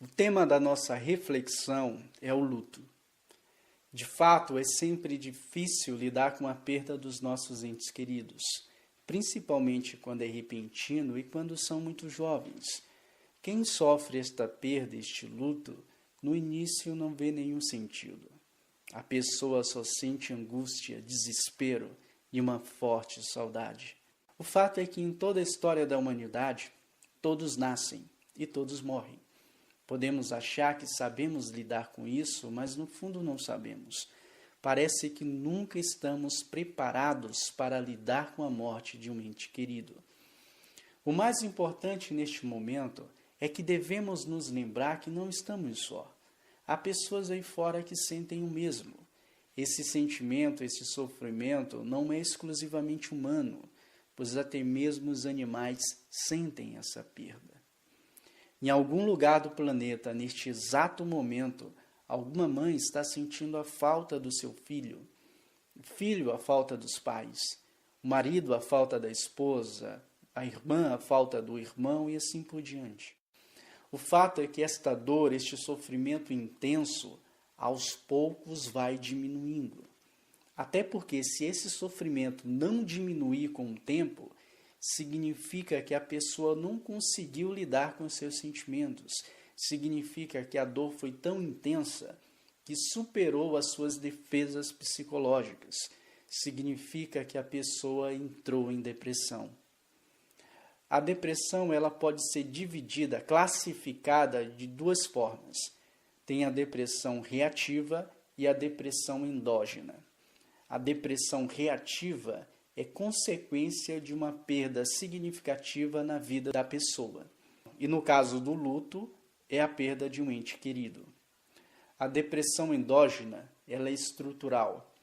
O tema da nossa reflexão é o luto. De fato, é sempre difícil lidar com a perda dos nossos entes queridos, principalmente quando é repentino e quando são muito jovens. Quem sofre esta perda, este luto, no início não vê nenhum sentido. A pessoa só sente angústia, desespero e uma forte saudade. O fato é que em toda a história da humanidade, todos nascem e todos morrem. Podemos achar que sabemos lidar com isso, mas no fundo não sabemos. Parece que nunca estamos preparados para lidar com a morte de um ente querido. O mais importante neste momento é que devemos nos lembrar que não estamos só. Há pessoas aí fora que sentem o mesmo. Esse sentimento, esse sofrimento não é exclusivamente humano, pois até mesmo os animais sentem essa perda. Em algum lugar do planeta, neste exato momento, alguma mãe está sentindo a falta do seu filho, o filho a falta dos pais, o marido a falta da esposa, a irmã a falta do irmão e assim por diante. O fato é que esta dor, este sofrimento intenso, aos poucos vai diminuindo. Até porque se esse sofrimento não diminuir com o tempo, significa que a pessoa não conseguiu lidar com seus sentimentos. Significa que a dor foi tão intensa que superou as suas defesas psicológicas. Significa que a pessoa entrou em depressão. A depressão ela pode ser dividida, classificada de duas formas. Tem a depressão reativa e a depressão endógena. A depressão reativa é consequência de uma perda significativa na vida da pessoa. E no caso do luto, é a perda de um ente querido. A depressão endógena, ela é estrutural.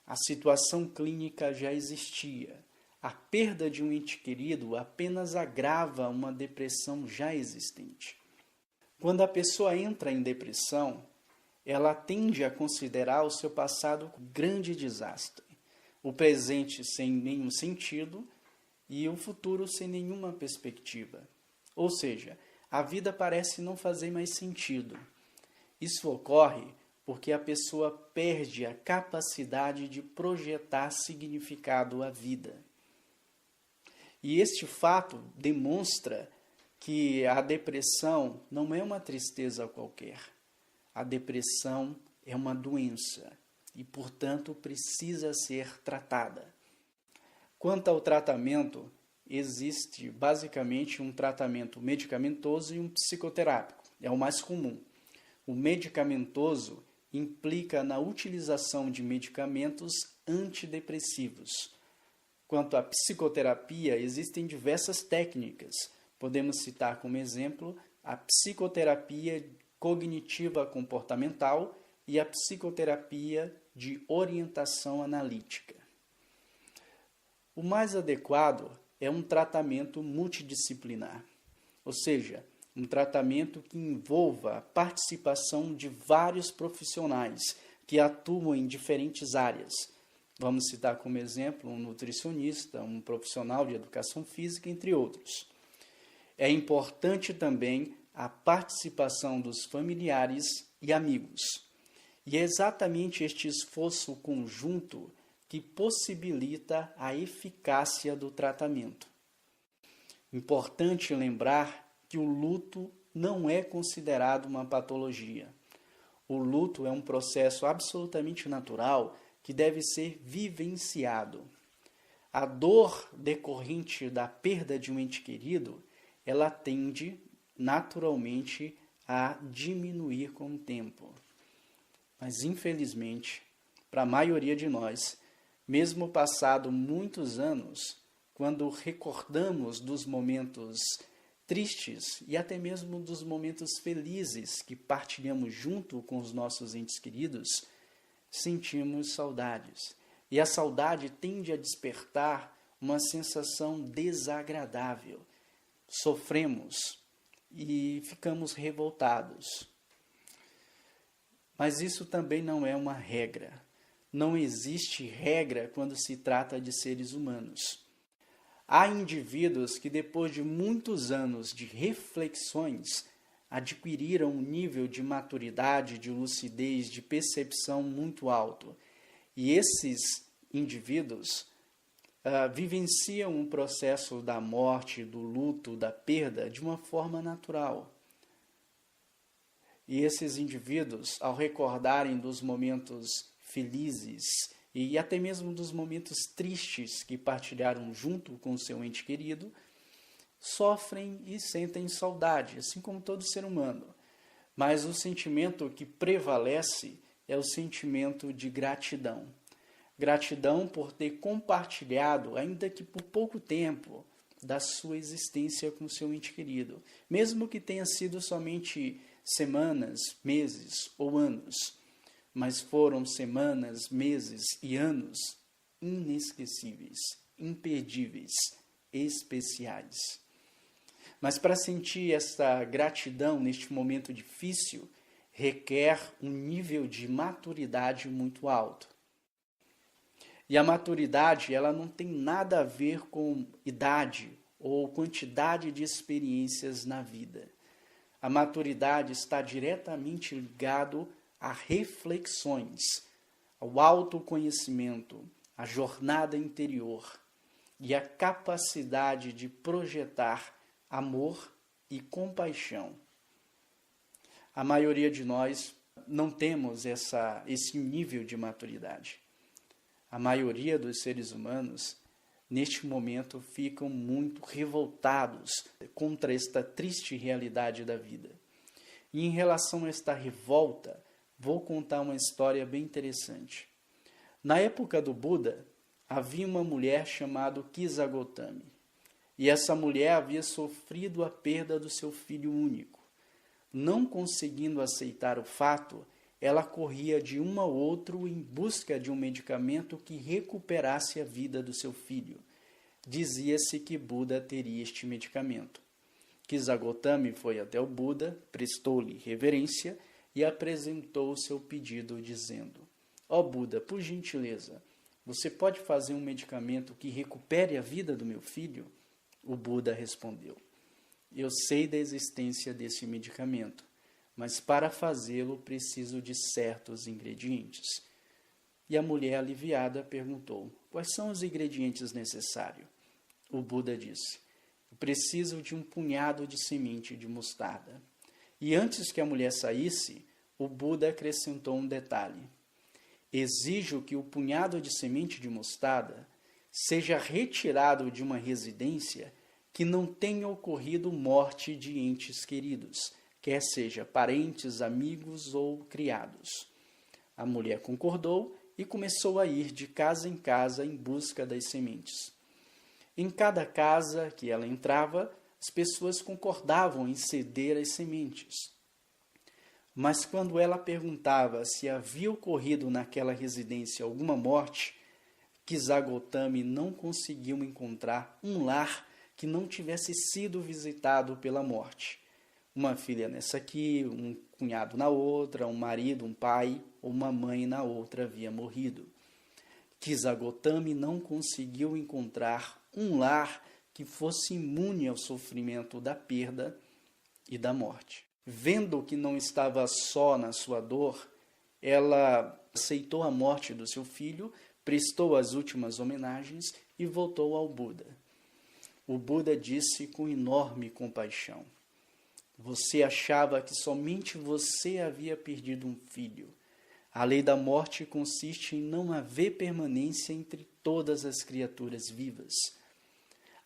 A situação clínica já existia. A perda de um ente querido apenas agrava uma depressão já existente. Quando a pessoa entra em depressão, ela tende a considerar o seu passado um grande desastre. O presente sem nenhum sentido e o futuro sem nenhuma perspectiva. Ou seja, a vida parece não fazer mais sentido. Isso ocorre porque a pessoa perde a capacidade de projetar significado à vida. E este fato demonstra que a depressão não é uma tristeza qualquer. A depressão é uma doença e, portanto, precisa ser tratada. Quanto ao tratamento, existe basicamente um tratamento medicamentoso e um psicoterápico. É o mais comum. O medicamentoso implica na utilização de medicamentos antidepressivos. Quanto à psicoterapia, existem diversas técnicas. Podemos citar como exemplo a psicoterapia cognitiva comportamental e a psicoterapia de orientação analítica. O mais adequado é um tratamento multidisciplinar, ou seja, um tratamento que envolva a participação de vários profissionais que atuam em diferentes áreas. Vamos citar como exemplo um nutricionista, um profissional de educação física, entre outros. É importante também a participação dos familiares e amigos. E é exatamente este esforço conjunto que possibilita a eficácia do tratamento. Importante lembrar que o luto não é considerado uma patologia. O luto é um processo absolutamente natural que deve ser vivenciado. A dor decorrente da perda de um ente querido, ela tende naturalmente a diminuir com o tempo. Mas, infelizmente, para a maioria de nós, mesmo passado muitos anos, quando recordamos dos momentos tristes e até mesmo dos momentos felizes que partilhamos junto com os nossos entes queridos, sentimos saudades. E a saudade tende a despertar uma sensação desagradável. Sofremos e ficamos revoltados. Mas isso também não é uma regra. Não existe regra quando se trata de seres humanos. Há indivíduos que, depois de muitos anos de reflexões, adquiriram um nível de maturidade, de lucidez, de percepção muito alto. E esses indivíduos vivenciam o processo da morte, do luto, da perda de uma forma natural. E esses indivíduos, ao recordarem dos momentos felizes e até mesmo dos momentos tristes que partilharam junto com o seu ente querido, sofrem e sentem saudade, assim como todo ser humano. Mas o sentimento que prevalece é o sentimento de gratidão. Gratidão por ter compartilhado, ainda que por pouco tempo, da sua existência com seu ente querido. Mesmo que tenha sido somente semanas, meses ou anos. Mas foram semanas, meses e anos inesquecíveis, imperdíveis, especiais. Mas para sentir essa gratidão neste momento difícil, requer um nível de maturidade muito alto. E a maturidade, ela não tem nada a ver com idade ou quantidade de experiências na vida. A maturidade está diretamente ligado a reflexões, ao autoconhecimento, à jornada interior e à capacidade de projetar amor e compaixão. A maioria de nós não temos esse nível de maturidade. A maioria dos seres humanos, neste momento, ficam muito revoltados contra esta triste realidade da vida. E em relação a esta revolta, vou contar uma história bem interessante. Na época do Buda, havia uma mulher chamada Kisa Gotami. E essa mulher havia sofrido a perda do seu filho único. Não conseguindo aceitar o fato, ela corria de um ao outro em busca de um medicamento que recuperasse a vida do seu filho. Dizia-se que Buda teria este medicamento. Kisa Gotami foi até o Buda, prestou-lhe reverência e apresentou o seu pedido, dizendo: Ó Buda, por gentileza, você pode fazer um medicamento que recupere a vida do meu filho? O Buda respondeu: Eu sei da existência desse medicamento, mas para fazê-lo preciso de certos ingredientes. E a mulher aliviada perguntou: Quais são os ingredientes necessários? O Buda disse: Eu preciso de um punhado de semente de mostarda. E antes que a mulher saísse, o Buda acrescentou um detalhe: Exijo que o punhado de semente de mostarda seja retirado de uma residência que não tenha ocorrido morte de entes queridos, quer seja parentes, amigos ou criados. A mulher concordou e começou a ir de casa em casa em busca das sementes. Em cada casa que ela entrava, as pessoas concordavam em ceder as sementes. Mas quando ela perguntava se havia ocorrido naquela residência alguma morte, Kisa Gotami não conseguiu encontrar um lar que não tivesse sido visitado pela morte. Uma filha nessa aqui, um cunhado na outra, um marido, um pai ou uma mãe na outra havia morrido. Kisa Gotami não conseguiu encontrar um lar que fosse imune ao sofrimento da perda e da morte. Vendo que não estava só na sua dor, ela aceitou a morte do seu filho, prestou as últimas homenagens e voltou ao Buda. O Buda disse com enorme compaixão: Você achava que somente você havia perdido um filho. A lei da morte consiste em não haver permanência entre todas as criaturas vivas.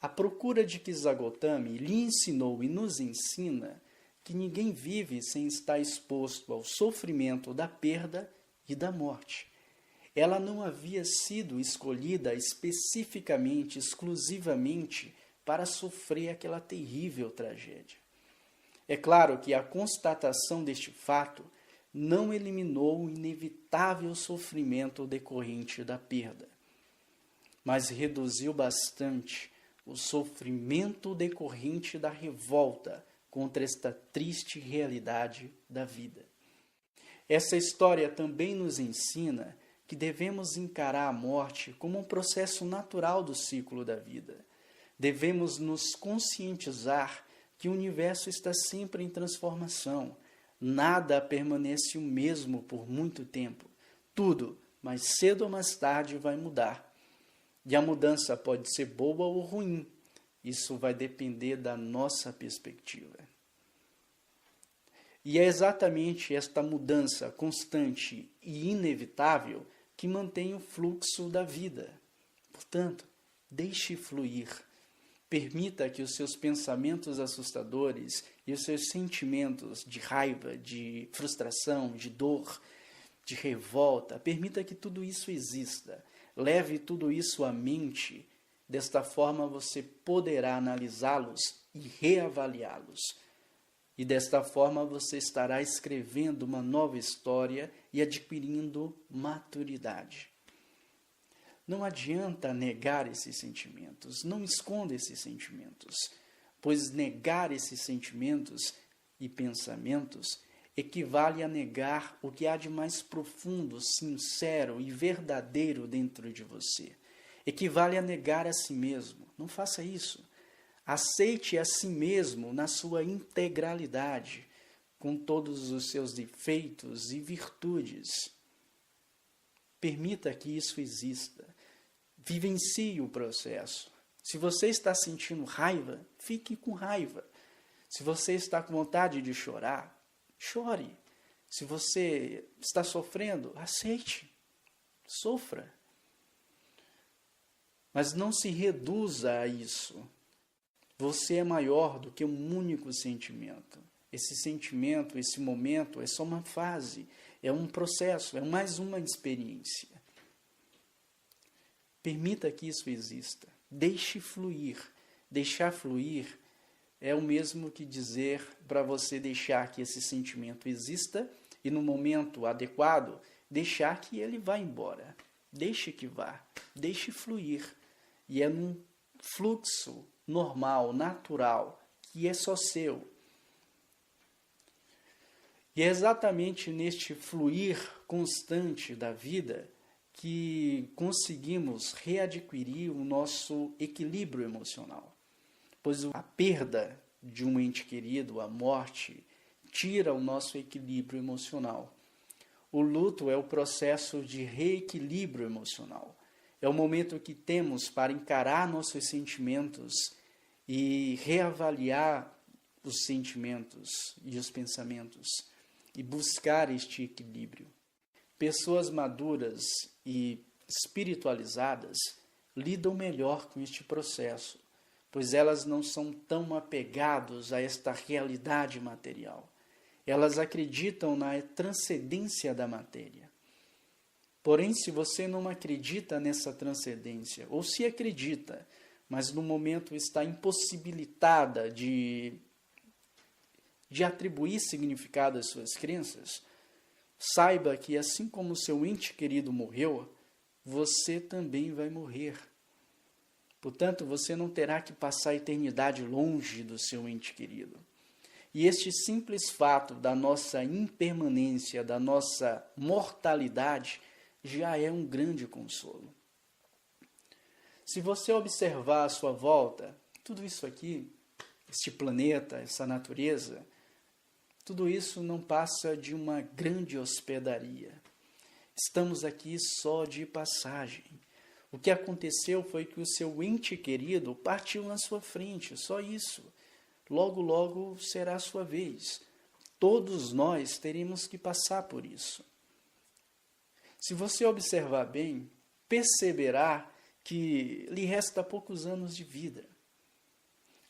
A procura de Kisa Gotami lhe ensinou e nos ensina que ninguém vive sem estar exposto ao sofrimento da perda e da morte. Ela não havia sido escolhida especificamente, exclusivamente, para sofrer aquela terrível tragédia. É claro que a constatação deste fato não eliminou o inevitável sofrimento decorrente da perda, mas reduziu bastante o sofrimento decorrente da revolta contra esta triste realidade da vida. Essa história também nos ensina que devemos encarar a morte como um processo natural do ciclo da vida. Devemos nos conscientizar que o universo está sempre em transformação. Nada permanece o mesmo por muito tempo. Tudo, mais cedo ou mais tarde, vai mudar. E a mudança pode ser boa ou ruim. Isso vai depender da nossa perspectiva. E é exatamente esta mudança constante e inevitável que mantém o fluxo da vida. Portanto, deixe fluir. Permita que os seus pensamentos assustadores e os seus sentimentos de raiva, de frustração, de dor, de revolta, permita que tudo isso exista. Leve tudo isso à mente. Desta forma você poderá analisá-los e reavaliá-los. E desta forma você estará escrevendo uma nova história e adquirindo maturidade. Não adianta negar esses sentimentos, não esconda esses sentimentos, pois negar esses sentimentos e pensamentos equivale a negar o que há de mais profundo, sincero e verdadeiro dentro de você. Equivale a negar a si mesmo. Não faça isso. Aceite a si mesmo na sua integralidade, com todos os seus defeitos e virtudes. Permita que isso exista. Vivencie o processo. Se você está sentindo raiva, fique com raiva. Se você está com vontade de chorar, chore. Se você está sofrendo, aceite. Sofra. Mas não se reduza a isso. Você é maior do que um único sentimento. Esse sentimento, esse momento é só uma fase, é um processo, é mais uma experiência. Permita que isso exista. Deixe fluir. Deixar fluir é o mesmo que dizer para você deixar que esse sentimento exista e no momento adequado, deixar que ele vá embora. Deixe que vá. Deixe fluir. E é num fluxo normal, natural, que é só seu. E é exatamente neste fluir constante da vida que conseguimos readquirir o nosso equilíbrio emocional. Pois a perda de um ente querido, a morte, tira o nosso equilíbrio emocional. O luto é o processo de reequilíbrio emocional. É o momento que temos para encarar nossos sentimentos e reavaliar os sentimentos e os pensamentos e buscar este equilíbrio. Pessoas maduras e espiritualizadas lidam melhor com este processo, pois elas não são tão apegadas a esta realidade material. Elas acreditam na transcendência da matéria. Porém, se você não acredita nessa transcendência, ou se acredita, mas no momento está impossibilitada de atribuir significado às suas crenças, saiba que assim como seu ente querido morreu, você também vai morrer. Portanto, você não terá que passar a eternidade longe do seu ente querido. E este simples fato da nossa impermanência, da nossa mortalidade, já é um grande consolo. Se você observar à sua volta, tudo isso aqui, este planeta, essa natureza, tudo isso não passa de uma grande hospedaria. Estamos aqui só de passagem. O que aconteceu foi que o seu ente querido partiu na sua frente, só isso. Logo, logo será a sua vez. Todos nós teremos que passar por isso. Se você observar bem, perceberá que lhe resta poucos anos de vida.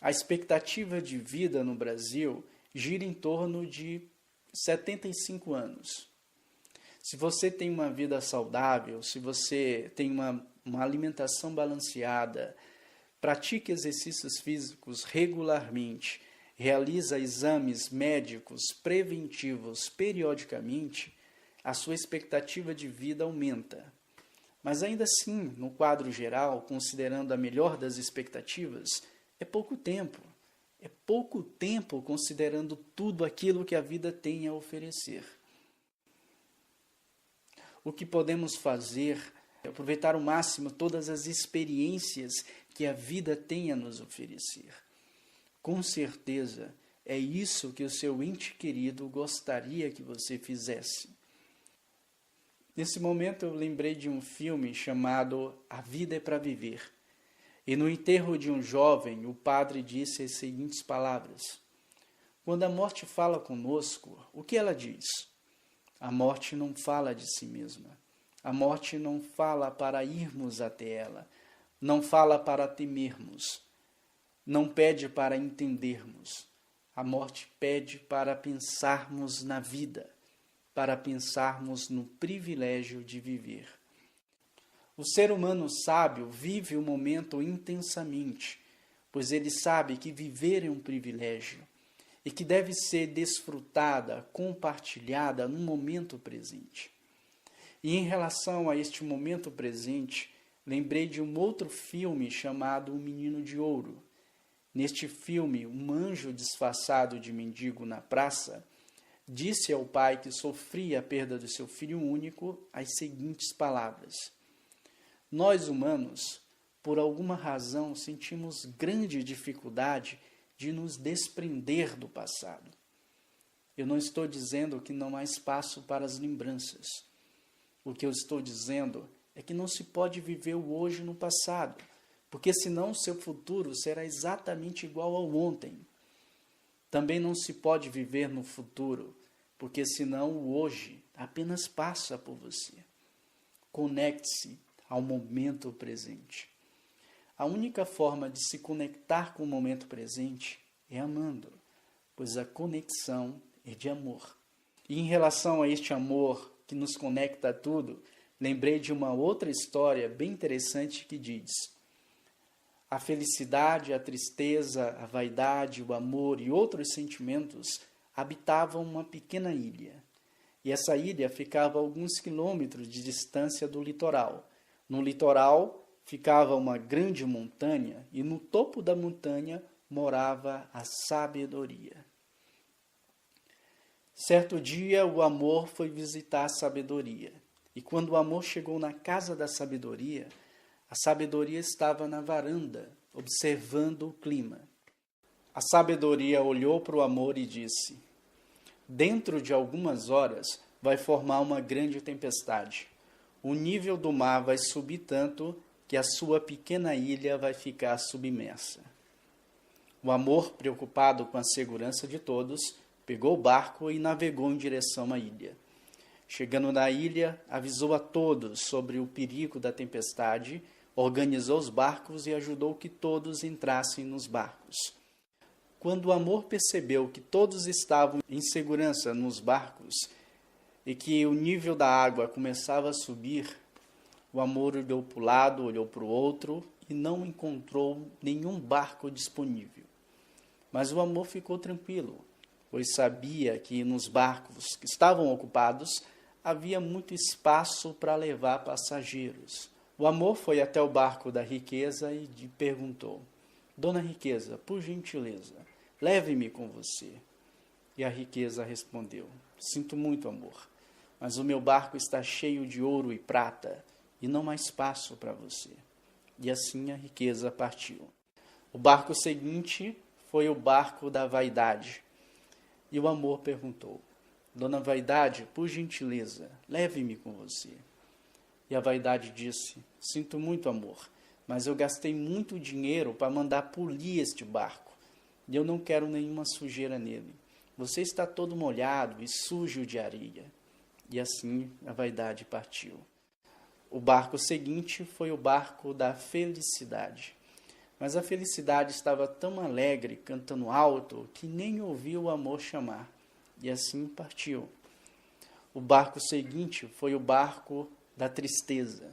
A expectativa de vida no Brasil gira em torno de 75 anos. Se você tem uma vida saudável, se você tem uma alimentação balanceada, pratique exercícios físicos regularmente, realiza exames médicos preventivos periodicamente, a sua expectativa de vida aumenta. Mas ainda assim, no quadro geral, considerando a melhor das expectativas, é pouco tempo. É pouco tempo considerando tudo aquilo que a vida tem a oferecer. O que podemos fazer é aproveitar ao máximo todas as experiências que a vida tem a nos oferecer. Com certeza, é isso que o seu ente querido gostaria que você fizesse. Nesse momento eu lembrei de um filme chamado A Vida é para Viver. E no enterro de um jovem, o padre disse as seguintes palavras: quando a morte fala conosco, o que ela diz? A morte não fala de si mesma. A morte não fala para irmos até ela. Não fala para temermos. Não pede para entendermos. A morte pede para pensarmos na vida, para pensarmos no privilégio de viver. O ser humano sábio vive o momento intensamente, pois ele sabe que viver é um privilégio e que deve ser desfrutada, compartilhada no momento presente. E em relação a este momento presente, lembrei de um outro filme chamado O Menino de Ouro. Neste filme, um anjo disfarçado de mendigo na praça disse ao pai que sofria a perda do seu filho único as seguintes palavras: nós humanos, por alguma razão, sentimos grande dificuldade de nos desprender do passado. Eu não estou dizendo que não há espaço para as lembranças. O que eu estou dizendo é que não se pode viver o hoje no passado, porque senão o seu futuro será exatamente igual ao ontem. Também não se pode viver no futuro, porque senão o hoje apenas passa por você. Conecte-se ao momento presente. A única forma de se conectar com o momento presente é amando, pois a conexão é de amor. E em relação a este amor que nos conecta a tudo, lembrei de uma outra história bem interessante que diz: a felicidade, a tristeza, a vaidade, o amor e outros sentimentos habitavam uma pequena ilha. E essa ilha ficava a alguns quilômetros de distância do litoral. No litoral ficava uma grande montanha e no topo da montanha morava a sabedoria. Certo dia o amor foi visitar a sabedoria. E quando o amor chegou na casa da sabedoria, a sabedoria estava na varanda, observando o clima. A sabedoria olhou para o amor e disse: dentro de algumas horas vai formar uma grande tempestade. O nível do mar vai subir tanto que a sua pequena ilha vai ficar submersa. O amor, preocupado com a segurança de todos, pegou o barco e navegou em direção à ilha. Chegando na ilha, avisou a todos sobre o perigo da tempestade, organizou os barcos e ajudou que todos entrassem nos barcos. Quando o amor percebeu que todos estavam em segurança nos barcos e que o nível da água começava a subir, o amor olhou para o lado, olhou para o outro e não encontrou nenhum barco disponível. Mas o amor ficou tranquilo, pois sabia que nos barcos que estavam ocupados havia muito espaço para levar passageiros. O amor foi até o barco da riqueza e lhe perguntou: Dona Riqueza, por gentileza, leve-me com você. E a riqueza respondeu: sinto muito, amor, mas o meu barco está cheio de ouro e prata e não há espaço para você. E assim a riqueza partiu. O barco seguinte foi o barco da vaidade. E o amor perguntou: Dona Vaidade, por gentileza, leve-me com você. E a vaidade disse: sinto muito, amor, mas eu gastei muito dinheiro para mandar polir este barco. E eu não quero nenhuma sujeira nele. Você está todo molhado e sujo de areia. E assim a vaidade partiu. O barco seguinte foi o barco da felicidade. Mas a felicidade estava tão alegre, cantando alto, que nem ouviu o amor chamar. E assim partiu. O barco seguinte foi o barco da tristeza.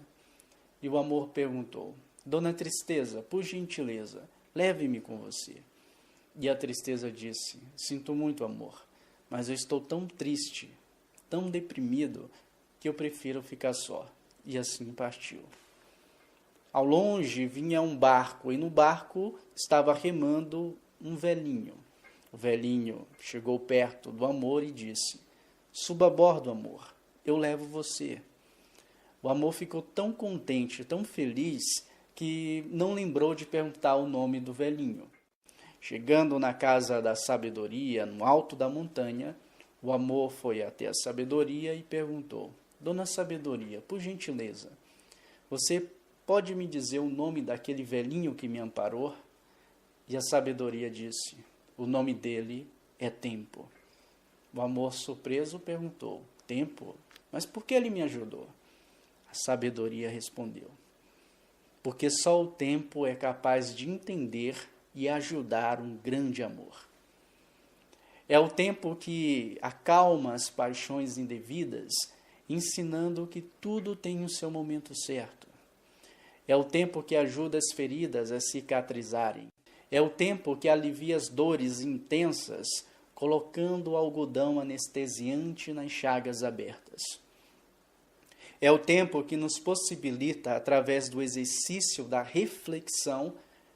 E o amor perguntou: Dona Tristeza, por gentileza, leve-me com você. E a tristeza disse: sinto muito, amor, mas eu estou tão triste, tão deprimido, que eu prefiro ficar só. E assim partiu. Ao longe vinha um barco, e no barco estava remando um velhinho. O velhinho chegou perto do amor e disse: suba a bordo, amor, eu levo você. O amor ficou tão contente, tão feliz, que não lembrou de perguntar o nome do velhinho. Chegando na casa da sabedoria, no alto da montanha, o amor foi até a sabedoria e perguntou: Dona Sabedoria, por gentileza, você pode me dizer o nome daquele velhinho que me amparou? E a sabedoria disse: o nome dele é Tempo. O amor, surpreso, perguntou: Tempo? Mas por que ele me ajudou? A sabedoria respondeu: porque só o tempo é capaz de entender e ajudar um grande amor. É o tempo que acalma as paixões indevidas, ensinando que tudo tem o seu momento certo. É o tempo que ajuda as feridas a cicatrizarem. É o tempo que alivia as dores intensas, colocando o algodão anestesiante nas chagas abertas. É o tempo que nos possibilita, através do exercício da reflexão,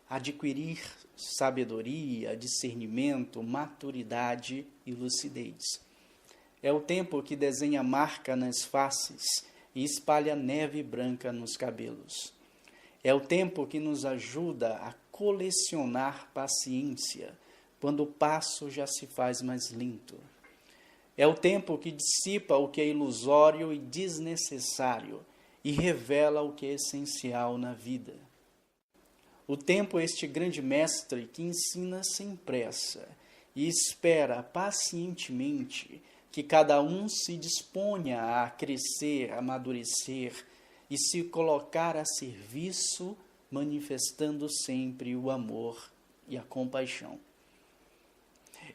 adquirir sabedoria, discernimento, maturidade e lucidez. É o tempo que desenha marca nas faces e espalha neve branca nos cabelos. É o tempo que nos ajuda a colecionar paciência, quando o passo já se faz mais lento. É o tempo que dissipa o que é ilusório e desnecessário e revela o que é essencial na vida. O tempo é este grande mestre que ensina sem pressa e espera pacientemente que cada um se disponha a crescer, a amadurecer e se colocar a serviço, manifestando sempre o amor e a compaixão.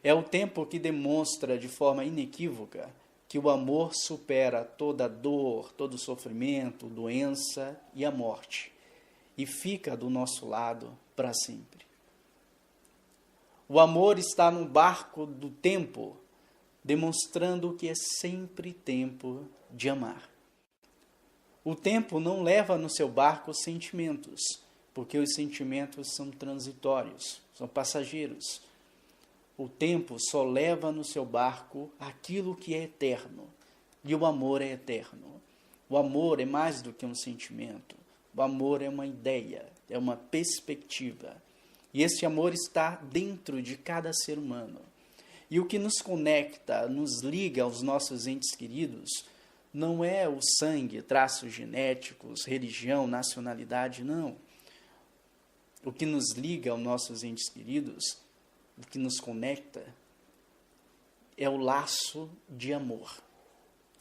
É o tempo que demonstra de forma inequívoca que o amor supera toda dor, todo sofrimento, doença e a morte, e fica do nosso lado para sempre. O amor está no barco do tempo, demonstrando que é sempre tempo de amar. O tempo não leva no seu barco sentimentos, porque os sentimentos são transitórios, são passageiros. O tempo só leva no seu barco aquilo que é eterno, e o amor é eterno. O amor é mais do que um sentimento, o amor é uma ideia, é uma perspectiva. E esse amor está dentro de cada ser humano. E o que nos conecta, nos liga aos nossos entes queridos, não é o sangue, traços genéticos, religião, nacionalidade, não. O que nos liga aos nossos entes queridos, o que nos conecta, é o laço de amor.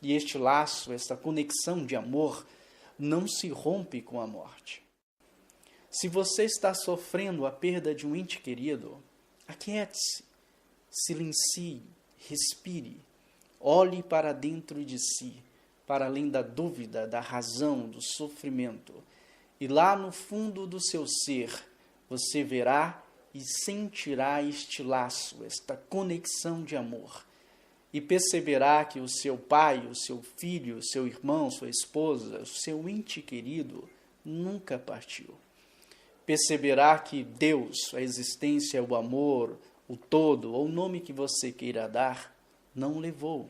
E este laço, esta conexão de amor, não se rompe com a morte. Se você está sofrendo a perda de um ente querido, aquiete-se, silencie, respire, olhe para dentro de si, para além da dúvida, da razão, do sofrimento. E lá no fundo do seu ser, você verá e sentirá este laço, esta conexão de amor. E perceberá que o seu pai, o seu filho, o seu irmão, sua esposa, o seu ente querido nunca partiu. Perceberá que Deus, a existência, o amor, o todo, ou o nome que você queira dar, não levou.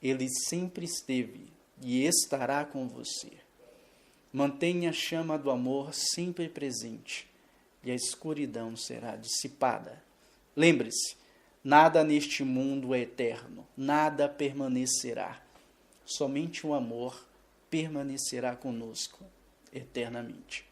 Ele sempre esteve e estará com você. Mantenha a chama do amor sempre presente e a escuridão será dissipada. Lembre-se, nada neste mundo é eterno, nada permanecerá. Somente o amor permanecerá conosco eternamente.